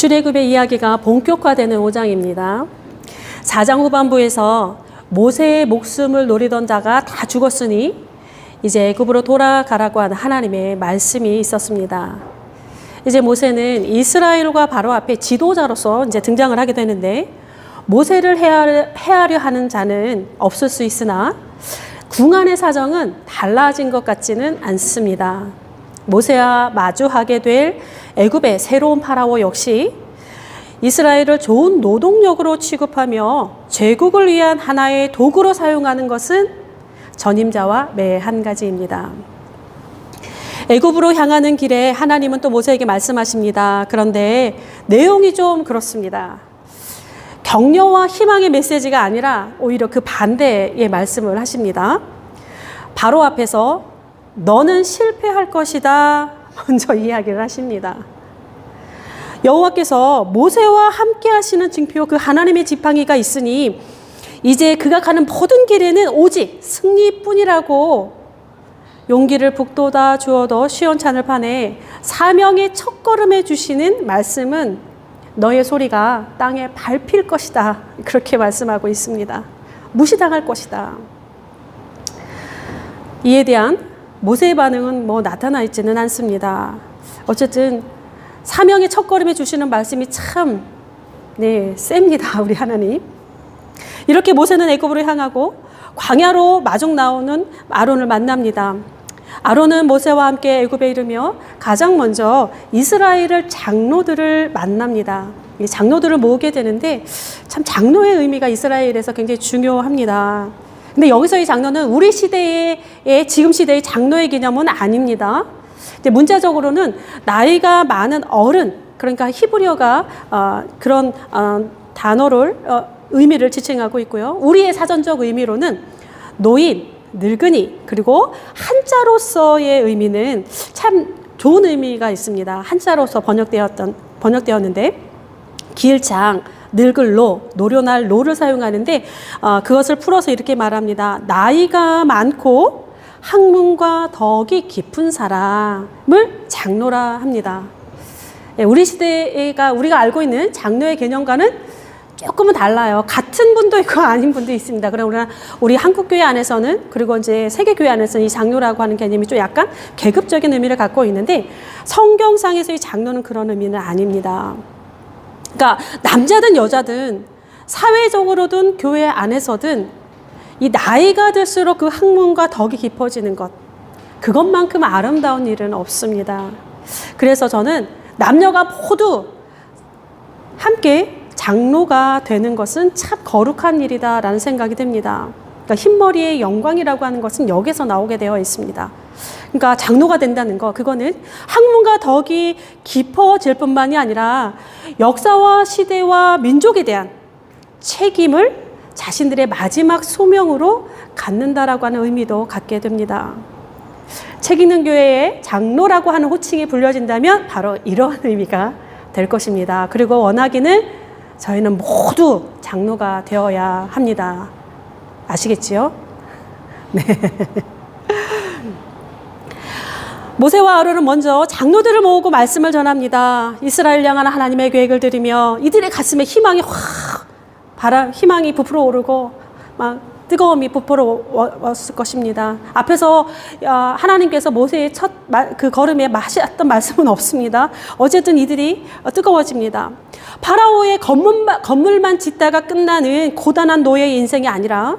출애굽의 이야기가 본격화되는 5장입니다. 4장 후반부에서 모세의 목숨을 노리던 자가 다 죽었으니 이제 애굽으로 돌아가라고 하는 하나님의 말씀이 있었습니다. 이제 모세는 이스라엘과 바로 앞에 지도자로서 이제 등장을 하게 되는데, 모세를 해하려 하는 자는 없을 수 있으나 궁안의 사정은 달라진 것 같지는 않습니다. 모세와 마주하게 될 애굽의 새로운 파라오 역시 이스라엘을 좋은 노동력으로 취급하며 제국을 위한 하나의 도구로 사용하는 것은 전임자와 매 한 가지입니다. 애굽으로 향하는 길에 하나님은 또 모세에게 말씀하십니다. 그런데 내용이 좀 그렇습니다. 격려와 희망의 메시지가 아니라 오히려 그 반대의 말씀을 하십니다. 바로 앞에서 너는 실패할 것이다 먼저 이야기를 하십니다. 여호와께서 모세와 함께 하시는 징표 그 하나님의 지팡이가 있으니 이제 그가 가는 모든 길에는 오직 승리뿐이라고 용기를 북돋아 주어도 시원찮을 판에 사명의 첫걸음해 주시는 말씀은 너의 소리가 땅에 밟힐 것이다, 그렇게 말씀하고 있습니다. 무시당할 것이다. 이에 대한 모세의 반응은 나타나 있지는 않습니다. 어쨌든 사명의 첫걸음에 주시는 말씀이 참 셉니다. 우리 하나님. 이렇게 모세는 애굽으로 향하고 광야로 마중 나오는 아론을 만납니다. 아론은 모세와 함께 애굽에 이르며 가장 먼저 이스라엘의 장로들을 만납니다. 이 장로들을 모으게 되는데 참 장로의 의미가 이스라엘에서 굉장히 중요합니다. 근데 여기서 이 장로는 우리 시대의 지금 시대의 장로의 개념은 아닙니다. 문자적으로는 나이가 많은 어른, 그러니까 히브리어가 그런 단어를 의미를 지칭하고 있고요. 우리의 사전적 의미로는 노인, 늙은이, 그리고 한자로서의 의미는 참 좋은 의미가 있습니다. 한자로서 번역되었는데 길장, 늙을로, 노련할 로를 사용하는데 그것을 풀어서 이렇게 말합니다. 나이가 많고 학문과 덕이 깊은 사람을 장로라 합니다. 우리 시대가 우리가 알고 있는 장로의 개념과는 조금은 달라요. 같은 분도 있고 아닌 분도 있습니다. 그러나 우리 한국교회 안에서는, 그리고 이제 세계교회 안에서는 이 장로라고 하는 개념이 좀 약간 계급적인 의미를 갖고 있는데, 성경상에서의 장로는 그런 의미는 아닙니다. 그러니까 남자든 여자든 사회적으로든 교회 안에서든 이 나이가 들수록 그 학문과 덕이 깊어지는 것, 그것만큼 아름다운 일은 없습니다. 그래서 저는 남녀가 모두 함께 장로가 되는 것은 참 거룩한 일이다라는 생각이 듭니다. 그러니까 흰머리의 영광이라고 하는 것은 여기서 나오게 되어 있습니다. 그러니까 장로가 된다는 거, 그거는 학문과 덕이 깊어질 뿐만이 아니라 역사와 시대와 민족에 대한 책임을 자신들의 마지막 소명으로 갖는다라고 하는 의미도 갖게 됩니다. 책 읽는 교회에 장로라고 하는 호칭이 불려진다면 바로 이러한 의미가 될 것입니다. 그리고 원하기는 저희는 모두 장로가 되어야 합니다. 아시겠지요? 네. 모세와 아론은 먼저 장로들을 모으고 말씀을 전합니다. 이스라엘 향한 하나님의 계획을 들으며 이들의 가슴에 희망이 희망이 부풀어 오르고 막 뜨거움이 부풀어 왔을 것입니다. 앞에서 하나님께서 모세의 첫 그 걸음에 하셨던 말씀은 없습니다. 어쨌든 이들이 뜨거워집니다. 파라오의 건물만 짓다가 끝나는 고단한 노예의 인생이 아니라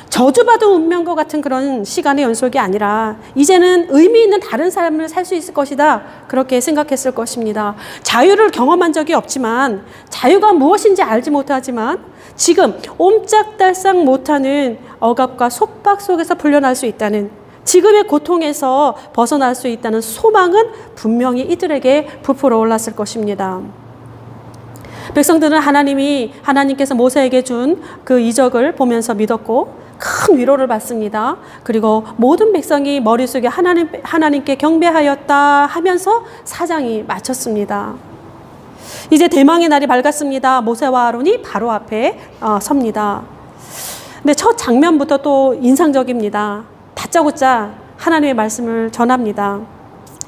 저주받은 운명과 같은 그런 시간의 연속이 아니라 이제는 의미 있는 다른 삶을 살 수 있을 것이다, 그렇게 생각했을 것입니다. 자유를 경험한 적이 없지만, 자유가 무엇인지 알지 못하지만 지금 옴짝달싹 못하는 억압과 속박 속에서 풀려날 수 있다는, 지금의 고통에서 벗어날 수 있다는 소망은 분명히 이들에게 부풀어 올랐을 것입니다. 백성들은 하나님께서 모세에게 준 그 이적을 보면서 믿었고 큰 위로를 받습니다. 그리고 모든 백성이 머릿속에 하나님께 경배하였다 하면서 사장이 마쳤습니다. 이제 대망의 날이 밝았습니다. 모세와 아론이 바로 앞에 섭니다. 근데 첫 장면부터 또 인상적입니다. 다짜고짜 하나님의 말씀을 전합니다.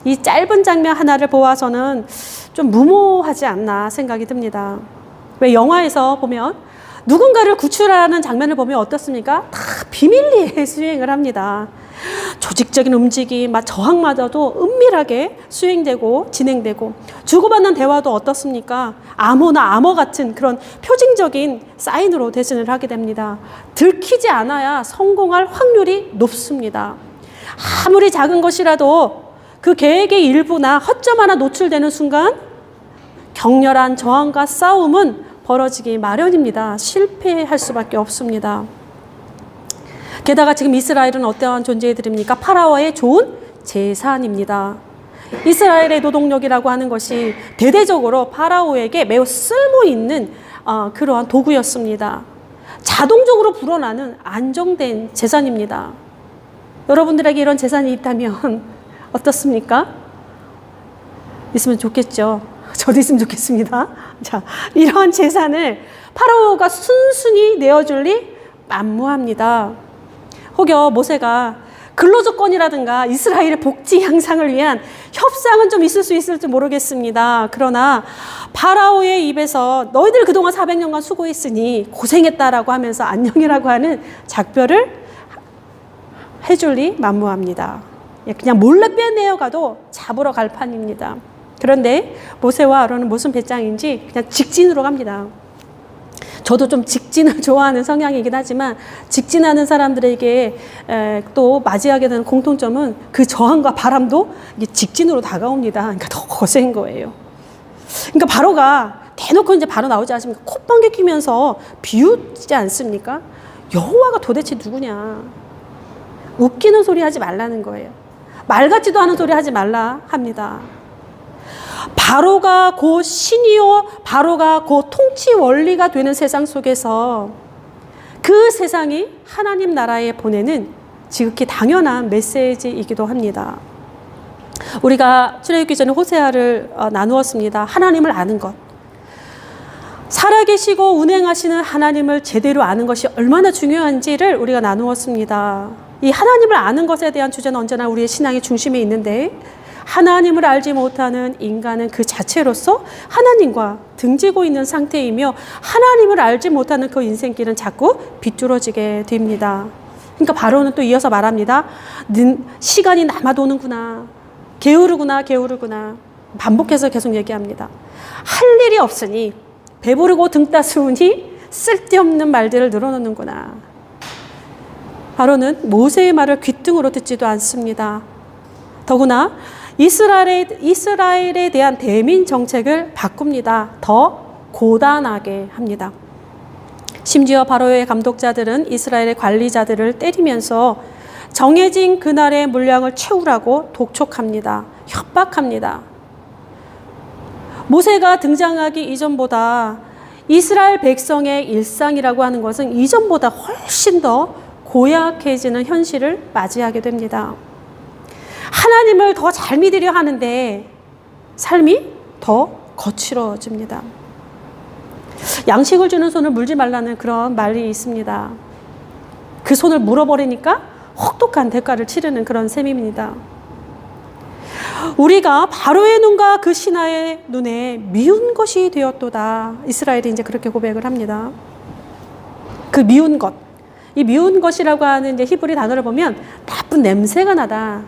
이 짧은 장면 하나를 보아서는 좀 무모하지 않나 생각이 듭니다. 왜 영화에서 보면 누군가를 구출하는 장면을 보면 어떻습니까? 다 비밀리에 수행을 합니다. 조직적인 움직임, 저항마저도 은밀하게 수행되고 진행되고, 주고받는 대화도 어떻습니까? 암호나 암호 같은 그런 표징적인 사인으로 대신을 하게 됩니다. 들키지 않아야 성공할 확률이 높습니다. 아무리 작은 것이라도 그 계획의 일부나 허점 하나 노출되는 순간 격렬한 저항과 싸움은 벌어지기 마련입니다. 실패할 수밖에 없습니다. 게다가 지금 이스라엘은 어떠한 존재들입니까? 파라오의 좋은 재산입니다. 이스라엘의 노동력이라고 하는 것이 대대적으로 파라오에게 매우 쓸모있는 그러한 도구였습니다. 자동적으로 불어나는 안정된 재산입니다. 여러분들에게 이런 재산이 있다면 어떻습니까? 있으면 좋겠죠. 저도 있으면 좋겠습니다. 자, 이러한 재산을 파라오가 순순히 내어줄 리 만무합니다. 혹여 모세가 근로조건이라든가 이스라엘의 복지 향상을 위한 협상은 좀 있을 수 있을지 모르겠습니다. 그러나 파라오의 입에서 너희들 그동안 400년간 수고했으니 고생했다라고 하면서 안녕이라고 하는 작별을 해줄 리 만무합니다. 그냥 몰래 빼내어가도 잡으러 갈 판입니다. 그런데 모세와 아론은 무슨 배짱인지 그냥 직진으로 갑니다. 저도 좀 직진을 좋아하는 성향이긴 하지만 직진하는 사람들에게 또 맞이하게 되는 공통점은 그 저항과 바람도 이게 직진으로 다가옵니다. 그러니까 더 거센 거예요. 그러니까 바로가 대놓고 이제 바로 나오지 않습니까? 콧방귀 끼면서 비웃지 않습니까? 여호와가 도대체 누구냐? 웃기는 소리 하지 말라는 거예요. 말 같지도 않은 소리 하지 말라 합니다. 바로가 곧 신이요, 바로가 곧 통치 원리가 되는 세상 속에서 그 세상이 하나님 나라에 보내는 지극히 당연한 메시지이기도 합니다. 우리가 출애굽기 전에 호세아를 나누었습니다. 하나님을 아는 것. 살아계시고 운행하시는 하나님을 제대로 아는 것이 얼마나 중요한지를 우리가 나누었습니다. 이 하나님을 아는 것에 대한 주제는 언제나 우리의 신앙의 중심에 있는데, 하나님을 알지 못하는 인간은 그 자체로서 하나님과 등지고 있는 상태이며 하나님을 알지 못하는 그 인생길은 자꾸 비뚤어지게 됩니다. 그러니까 바로는 또 이어서 말합니다. 시간이 남아도는구나. 게으르구나. 반복해서 계속 얘기합니다. 할 일이 없으니 배부르고 등 따스우니 쓸데없는 말들을 늘어놓는구나. 바로는 모세의 말을 귓등으로 듣지도 않습니다. 더구나 이스라엘에 대한 대민 정책을 바꿉니다. 더 고단하게 합니다. 심지어 바로의 감독자들은 이스라엘의 관리자들을 때리면서 정해진 그날의 물량을 채우라고 독촉합니다. 협박합니다. 모세가 등장하기 이전보다 이스라엘 백성의 일상이라고 하는 것은 이전보다 훨씬 더 고약해지는 현실을 맞이하게 됩니다. 하나님을 더 잘 믿으려 하는데 삶이 더 거칠어집니다. 양식을 주는 손을 물지 말라는 그런 말이 있습니다. 그 손을 물어버리니까 혹독한 대가를 치르는 그런 셈입니다. 우리가 바로의 눈과 그 신하의 눈에 미운 것이 되었도다. 이스라엘이 이제 그렇게 고백을 합니다. 그 미운 것. 이 미운 것이라고 하는 이제 히브리 단어를 보면 나쁜 냄새가 나다.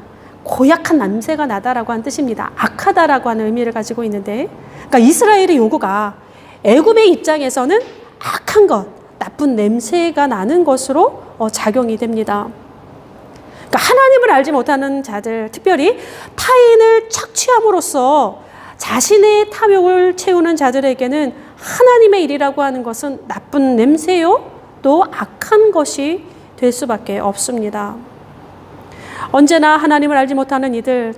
고약한 냄새가 나다라고 하는 뜻입니다. 악하다라고 하는 의미를 가지고 있는데, 그러니까 이스라엘의 요구가 애굽의 입장에서는 악한 것, 나쁜 냄새가 나는 것으로 작용이 됩니다. 그러니까 하나님을 알지 못하는 자들, 특별히 타인을 착취함으로써 자신의 탐욕을 채우는 자들에게는 하나님의 일이라고 하는 것은 나쁜 냄새요, 또 악한 것이 될 수밖에 없습니다. 언제나 하나님을 알지 못하는 이들,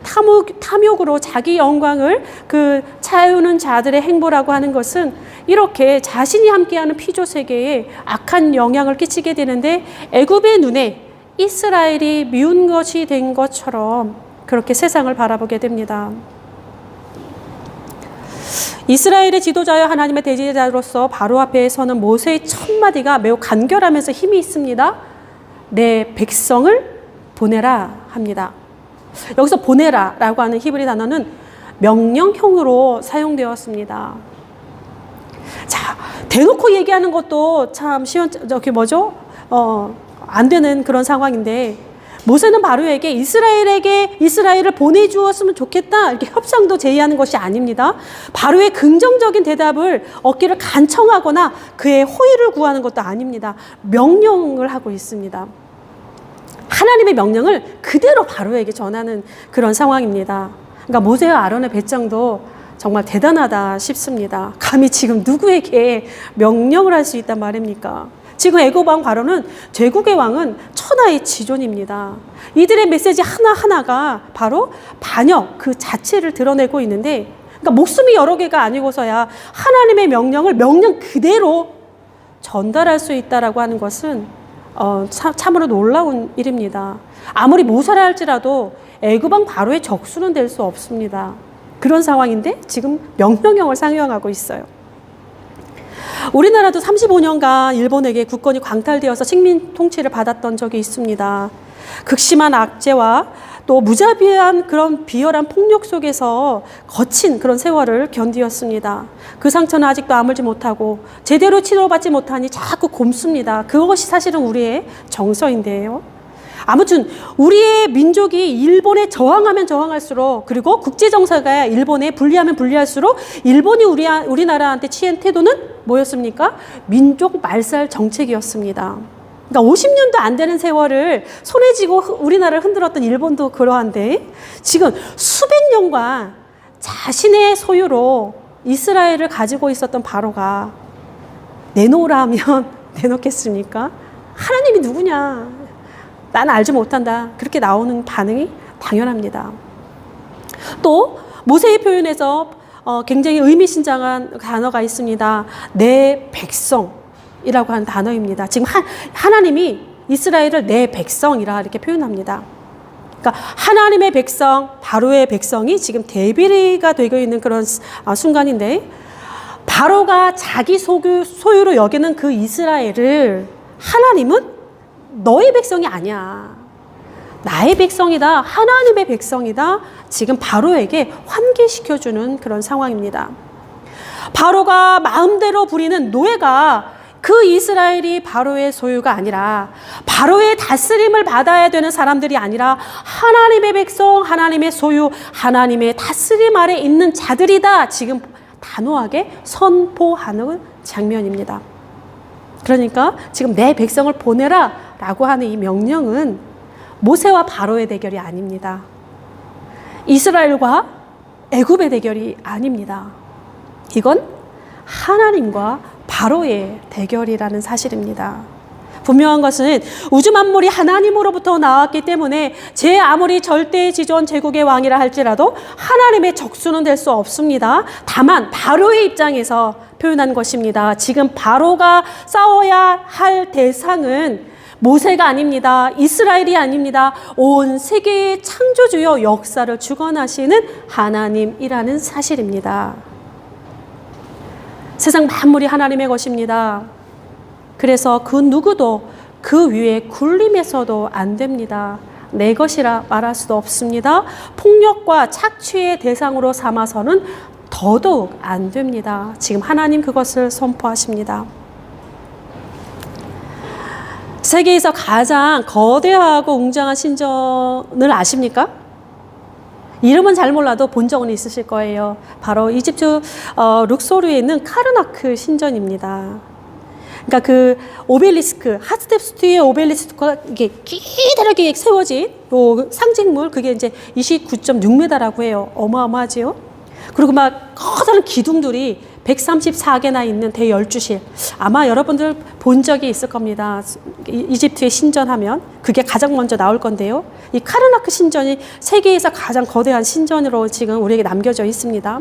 탐욕으로 자기 영광을 채우는 자들의 행보라고 하는 것은 이렇게 자신이 함께하는 피조 세계에 악한 영향을 끼치게 되는데, 애굽의 눈에 이스라엘이 미운 것이 된 것처럼 그렇게 세상을 바라보게 됩니다. 이스라엘의 지도자여 하나님의 대제자로서 바로 앞에 서는 모세의 첫 마디가 매우 간결하면서 힘이 있습니다. 내 백성을 보내라 합니다. 여기서 보내라 라고 하는 히브리 단어는 명령형으로 사용되었습니다. 자, 대놓고 얘기하는 것도 참 안 되는 그런 상황인데, 모세는 바로에게 이스라엘을 보내주었으면 좋겠다, 이렇게 협상도 제의하는 것이 아닙니다. 바로의 긍정적인 대답을 얻기를 간청하거나 그의 호의를 구하는 것도 아닙니다. 명령을 하고 있습니다. 하나님의 명령을 그대로 바로에게 전하는 그런 상황입니다. 그러니까 모세와 아론의 배짱도 정말 대단하다 싶습니다. 감히 지금 누구에게 명령을 할 수 있단 말입니까? 지금 애굽 왕 바로는 제국의 왕은 천하의 지존입니다. 이들의 메시지 하나하나가 바로 반역 그 자체를 드러내고 있는데, 그러니까 목숨이 여러 개가 아니고서야 하나님의 명령을 명령 그대로 전달할 수 있다라고 하는 것은 참으로 놀라운 일입니다. 아무리 모사라 할지라도 애굽 왕 바로의 적수는 될 수 없습니다. 그런 상황인데 지금 명령형을 사용하고 있어요. 우리나라도 35년간 일본에게 국권이 광탈되어서 식민 통치를 받았던 적이 있습니다. 극심한 악재와 또 무자비한 그런 비열한 폭력 속에서 거친 그런 세월을 견디었습니다. 그 상처는 아직도 아물지 못하고 제대로 치료받지 못하니 자꾸 곪습니다. 그것이 사실은 우리의 정서인데요. 아무튼 우리의 민족이 일본에 저항하면 저항할수록, 그리고 국제정세가 일본에 불리하면 불리할수록 일본이 우리나라한테 취한 태도는 뭐였습니까? 민족 말살 정책이었습니다. 그러니까 50년도 안 되는 세월을 손에 쥐고 우리나라를 흔들었던 일본도 그러한데, 지금 수백 년간 자신의 소유로 이스라엘을 가지고 있었던 바로가 내놓으라 하면 내놓겠습니까? 하나님이 누구냐? 나는 알지 못한다. 그렇게 나오는 반응이 당연합니다. 또 모세의 표현에서 굉장히 의미심장한 단어가 있습니다. 내 백성이라고 하는 단어입니다. 지금 하나님이 이스라엘을 내 백성이라 이렇게 표현합니다. 그러니까 하나님의 백성, 바로의 백성이 지금 대비가 되고 있는 그런 순간인데, 바로가 자기 소유로 여기는 그 이스라엘을 하나님은 너의 백성이 아니야, 나의 백성이다, 하나님의 백성이다, 지금 바로에게 환기시켜주는 그런 상황입니다. 바로가 마음대로 부리는 노예가 그 이스라엘이 바로의 소유가 아니라, 바로의 다스림을 받아야 되는 사람들이 아니라 하나님의 백성, 하나님의 소유, 하나님의 다스림 아래 있는 자들이다, 지금 단호하게 선포하는 장면입니다. 그러니까 지금 내 백성을 보내라 라고 하는 이 명령은 모세와 바로의 대결이 아닙니다. 이스라엘과 애굽의 대결이 아닙니다. 이건 하나님과 바로의 대결이라는 사실입니다. 분명한 것은 우주 만물이 하나님으로부터 나왔기 때문에 제 아무리 절대지존 제국의 왕이라 할지라도 하나님의 적수는 될 수 없습니다. 다만 바로의 입장에서 표현한 것입니다. 지금 바로가 싸워야 할 대상은 모세가 아닙니다. 이스라엘이 아닙니다. 온 세계의 창조주요 역사를 주관하시는 하나님이라는 사실입니다. 세상 만물이 하나님의 것입니다. 그래서 그 누구도 그 위에 굴림해서도 안 됩니다. 내 것이라 말할 수도 없습니다. 폭력과 착취의 대상으로 삼아서는 더더욱 안 됩니다. 지금 하나님 그것을 선포하십니다. 세계에서 가장 거대하고 웅장한 신전을 아십니까? 이름은 잘 몰라도 본 적은 있으실 거예요. 바로 이집트 룩소르에 있는 카르나크 신전입니다. 그러니까 그 오벨리스크, 하트텝스트의 오벨리스크가 이게 기다랗게 세워진 요 상징물, 그게 이제 29.6m라고 해요. 어마어마하지요? 그리고 막 커다란 기둥들이 134개나 있는 대열주실. 아마 여러분들 본 적이 있을 겁니다. 이집트의 신전하면 그게 가장 먼저 나올 건데요. 이 카르나크 신전이 세계에서 가장 거대한 신전으로 지금 우리에게 남겨져 있습니다.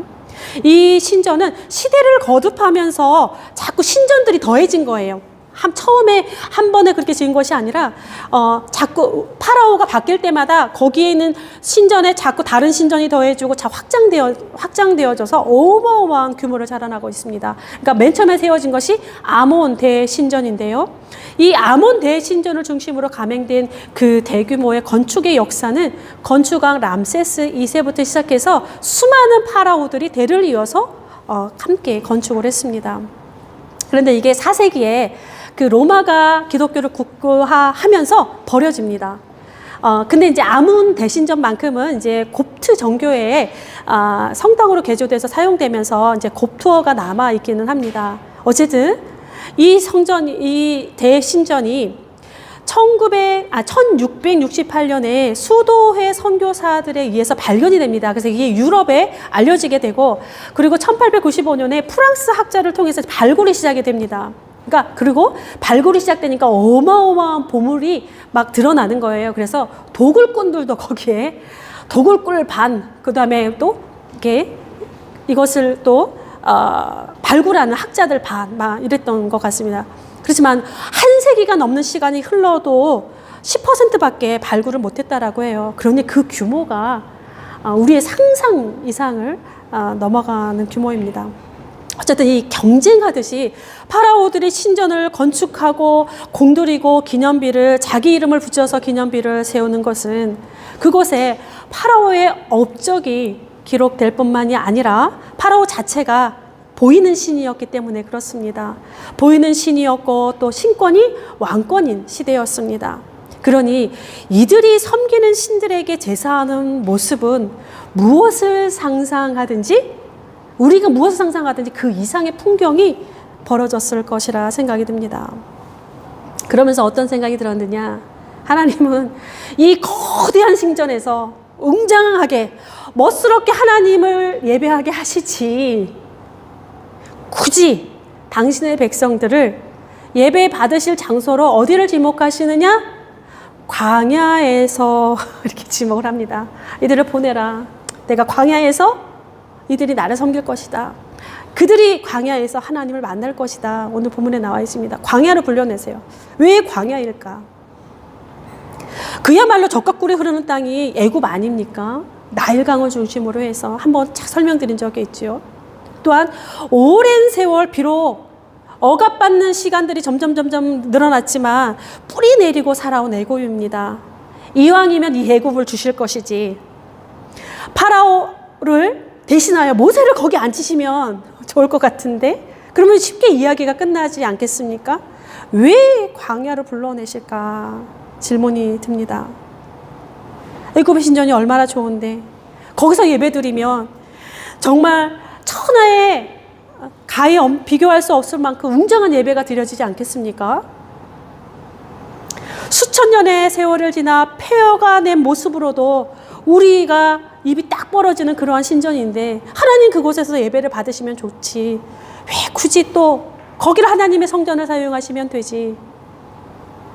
이 신전은 시대를 거듭하면서 자꾸 신전들이 더해진 거예요. 처음에 한 번에 그렇게 지은 것이 아니라 자꾸 파라오가 바뀔 때마다 거기에 있는 신전에 자꾸 다른 신전이 더해지고 확장되어져서 어마어마한 규모를 자라나고 있습니다. 그러니까 맨 처음에 세워진 것이 아몬 대신전인데요. 이 아몬 대신전을 중심으로 감행된 그 대규모의 건축의 역사는 건축왕 람세스 2세부터 시작해서 수많은 파라오들이 대를 이어서 함께 건축을 했습니다. 그런데 이게 4세기에 그 로마가 기독교를 국교화하면서 버려집니다. 근데 이제 아문 대신전만큼은 이제 곱트 정교회의 성당으로 개조돼서 사용되면서 이제 곱투어가 남아 있기는 합니다. 어쨌든 이 대신전이 1668년에 수도회 선교사들에 의해서 발견이 됩니다. 그래서 이게 유럽에 알려지게 되고, 그리고 1895년에 프랑스 학자를 통해서 발굴이 시작이 됩니다. 그러니까 그리고 발굴이 시작되니까 어마어마한 보물이 막 드러나는 거예요. 그래서 도굴꾼들도 거기에 도굴꾼 반, 그 다음에 또 이렇게 이것을 또 발굴하는 학자들 반, 막 이랬던 것 같습니다. 그렇지만 한 세기가 넘는 시간이 흘러도 10%밖에 발굴을 못했다라고 해요. 그러니 그 규모가 우리의 상상 이상을 넘어가는 규모입니다. 어쨌든 이 경쟁하듯이 파라오들이 신전을 건축하고 공들이고 자기 이름을 붙여서 기념비를 세우는 것은 그곳에 파라오의 업적이 기록될 뿐만이 아니라 파라오 자체가 보이는 신이었기 때문에 그렇습니다. 보이는 신이었고 또 신권이 왕권인 시대였습니다. 그러니 이들이 섬기는 신들에게 제사하는 모습은 무엇을 상상하든지 우리가 무엇을 상상하든지 그 이상의 풍경이 벌어졌을 것이라 생각이 듭니다. 그러면서 어떤 생각이 들었느냐? 하나님은 이 거대한 신전에서 웅장하게 멋스럽게 하나님을 예배하게 하시지 굳이 당신의 백성들을 예배 받으실 장소로 어디를 지목하시느냐? 광야에서 이렇게 지목을 합니다. 이들을 보내라. 내가 광야에서 이들이 나를 섬길 것이다. 그들이 광야에서 하나님을 만날 것이다. 오늘 본문에 나와 있습니다. 광야로 불러내세요. 왜 광야일까? 그야말로 젖과 꿀이 흐르는 땅이 애굽 아닙니까? 나일강을 중심으로 해서 한번 착 설명드린 적이 있죠. 또한 오랜 세월 비록 억압받는 시간들이 점점 늘어났지만 뿌리 내리고 살아온 애굽입니다. 이왕이면 이 애굽을 주실 것이지. 파라오를 대신하여 모세를 거기 앉히시면 좋을 것 같은데 그러면 쉽게 이야기가 끝나지 않겠습니까? 왜 광야를 불러내실까 질문이 듭니다. 애굽의 신전이 얼마나 좋은데 거기서 예배드리면 정말 천하의 가히 비교할 수 없을 만큼 웅장한 예배가 드려지지 않겠습니까? 수천 년의 세월을 지나 폐허가 된 모습으로도 우리가 입이 딱 벌어지는 그러한 신전인데 하나님 그곳에서 예배를 받으시면 좋지. 왜 굳이 또 거기를 하나님의 성전을 사용하시면 되지.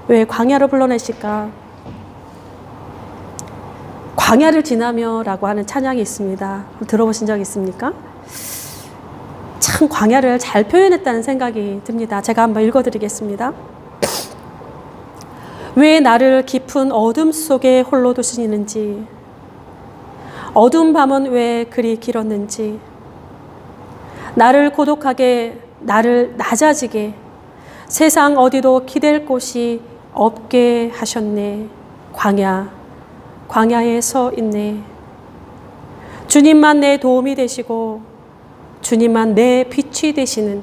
왜 광야로 불러내실까? 광야를 지나며라고 하는 찬양이 있습니다. 들어보신 적 있습니까? 참 광야를 잘 표현했다는 생각이 듭니다. 제가 한번 읽어드리겠습니다. 왜 나를 깊은 어둠 속에 홀로 두시는지, 어두운 밤은 왜 그리 길었는지, 나를 고독하게, 나를 낮아지게, 세상 어디도 기댈 곳이 없게 하셨네. 광야에 서 있네. 주님만 내 도움이 되시고, 주님만 내 빛이 되시는,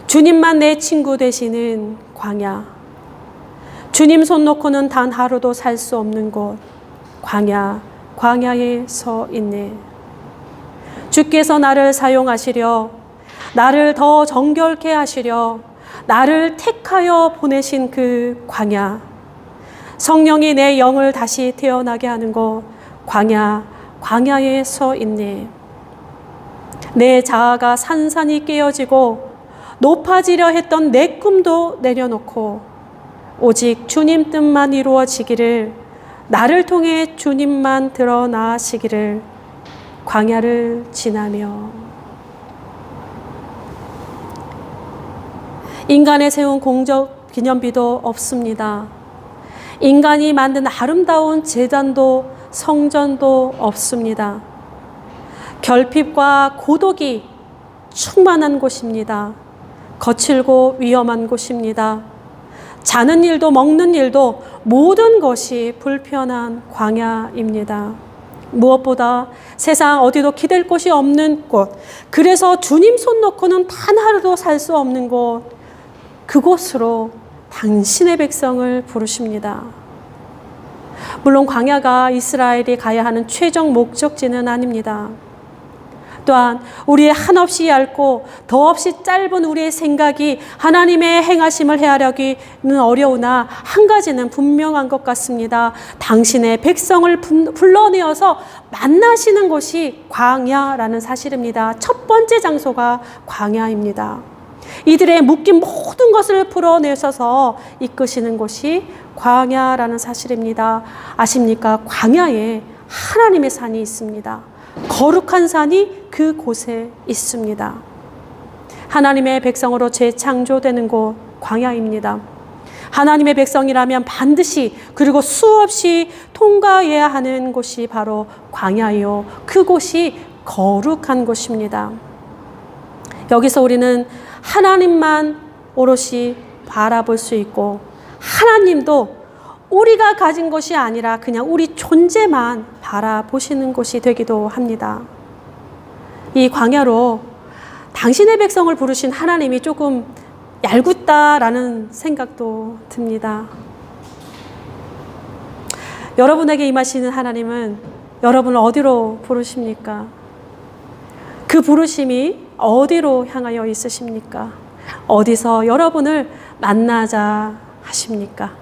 주님만 내 친구 되시는 광야. 주님 손 놓고는 단 하루도 살 수 없는 곳, 광야에 서 있네. 주께서 나를 사용하시려, 나를 더 정결케 하시려, 나를 택하여 보내신 그 광야. 성령이 내 영을 다시 태어나게 하는 곳, 광야에 서 있네. 내 자아가 산산이 깨어지고 높아지려 했던 내 꿈도 내려놓고 오직 주님 뜻만 이루어지기를, 나를 통해 주님만 드러나시기를 광야를 지나며. 인간의 세운 공적 기념비도 없습니다. 인간이 만든 아름다운 제단도 성전도 없습니다. 결핍과 고독이 충만한 곳입니다. 거칠고 위험한 곳입니다. 자는 일도 먹는 일도 모든 것이 불편한 광야입니다. 무엇보다 세상 어디도 기댈 곳이 없는 곳, 그래서 주님 손 놓고는 단 하루도 살 수 없는 곳, 그곳으로 당신의 백성을 부르십니다. 물론 광야가 이스라엘이 가야 하는 최종 목적지는 아닙니다. 또한 우리의 한없이 얇고 더없이 짧은 우리의 생각이 하나님의 행하심을 헤아려기는 어려우나 한 가지는 분명한 것 같습니다. 당신의 백성을 불러내어서 만나시는 곳이 광야라는 사실입니다. 첫 번째 장소가 광야입니다. 이들의 묶인 모든 것을 풀어내셔서 이끄시는 곳이 광야라는 사실입니다. 아십니까? 광야에 하나님의 산이 있습니다. 거룩한 산이 그곳에 있습니다. 하나님의 백성으로 재창조되는 곳 광야입니다. 하나님의 백성이라면 반드시 그리고 수없이 통과해야 하는 곳이 바로 광야요. 그곳이 거룩한 곳입니다. 여기서 우리는 하나님만 오롯이 바라볼 수 있고 하나님도 우리가 가진 것이 아니라 그냥 우리 존재만 바라보시는 곳이 되기도 합니다. 이 광야로 당신의 백성을 부르신 하나님이 조금 얄궂다라는 생각도 듭니다. 여러분에게 임하시는 하나님은 여러분을 어디로 부르십니까? 그 부르심이 어디로 향하여 있으십니까? 어디서 여러분을 만나자 하십니까?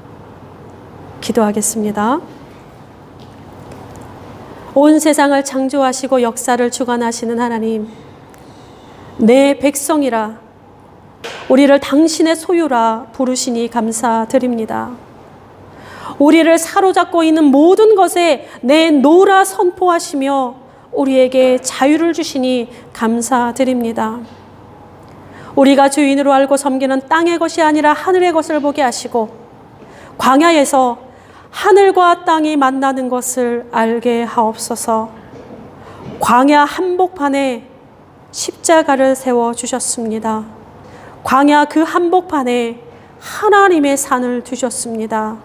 기도하겠습니다. 온 세상을 창조하시고 역사를 주관하시는 하나님, 내 백성이라 우리를 당신의 소유라 부르시니 감사드립니다. 우리를 사로잡고 있는 모든 것에 내놓으라 선포하시며 우리에게 자유를 주시니 감사드립니다. 우리가 주인으로 알고 섬기는 땅의 것이 아니라 하늘의 것을 보게 하시고 광야에서 하늘과 땅이 만나는 것을 알게 하옵소서. 광야 한복판에 십자가를 세워주셨습니다. 광야 그 한복판에 하나님의 산을 두셨습니다.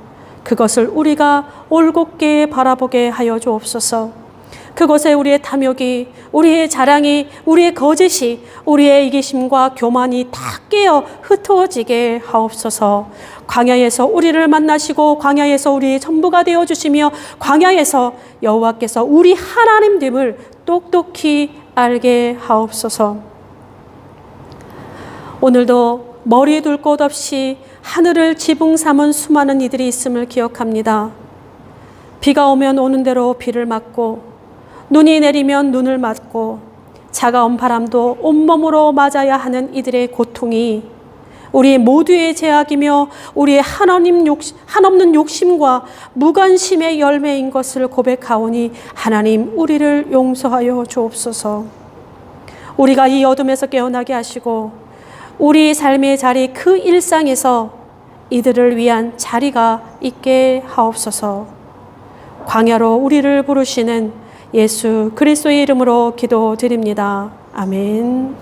그것을 우리가 올곧게 바라보게 하여 주옵소서. 그곳에 우리의 탐욕이, 우리의 자랑이, 우리의 거짓이, 우리의 이기심과 교만이 다 깨어 흩어지게 하옵소서. 광야에서 우리를 만나시고 광야에서 우리의 전부가 되어주시며 광야에서 여호와께서 우리 하나님됨을 똑똑히 알게 하옵소서. 오늘도 머리에 둘 곳 없이 하늘을 지붕 삼은 수많은 이들이 있음을 기억합니다. 비가 오면 오는 대로 비를 맞고 눈이 내리면 눈을 맞고 차가운 바람도 온몸으로 맞아야 하는 이들의 고통이 우리 모두의 죄악이며 우리의 한없는 욕심과 무관심의 열매인 것을 고백하오니 하나님 우리를 용서하여 주옵소서. 우리가 이 어둠에서 깨어나게 하시고 우리 삶의 자리 그 일상에서 이들을 위한 자리가 있게 하옵소서. 광야로 우리를 부르시는 예수 그리스도의 이름으로 기도드립니다. 아멘.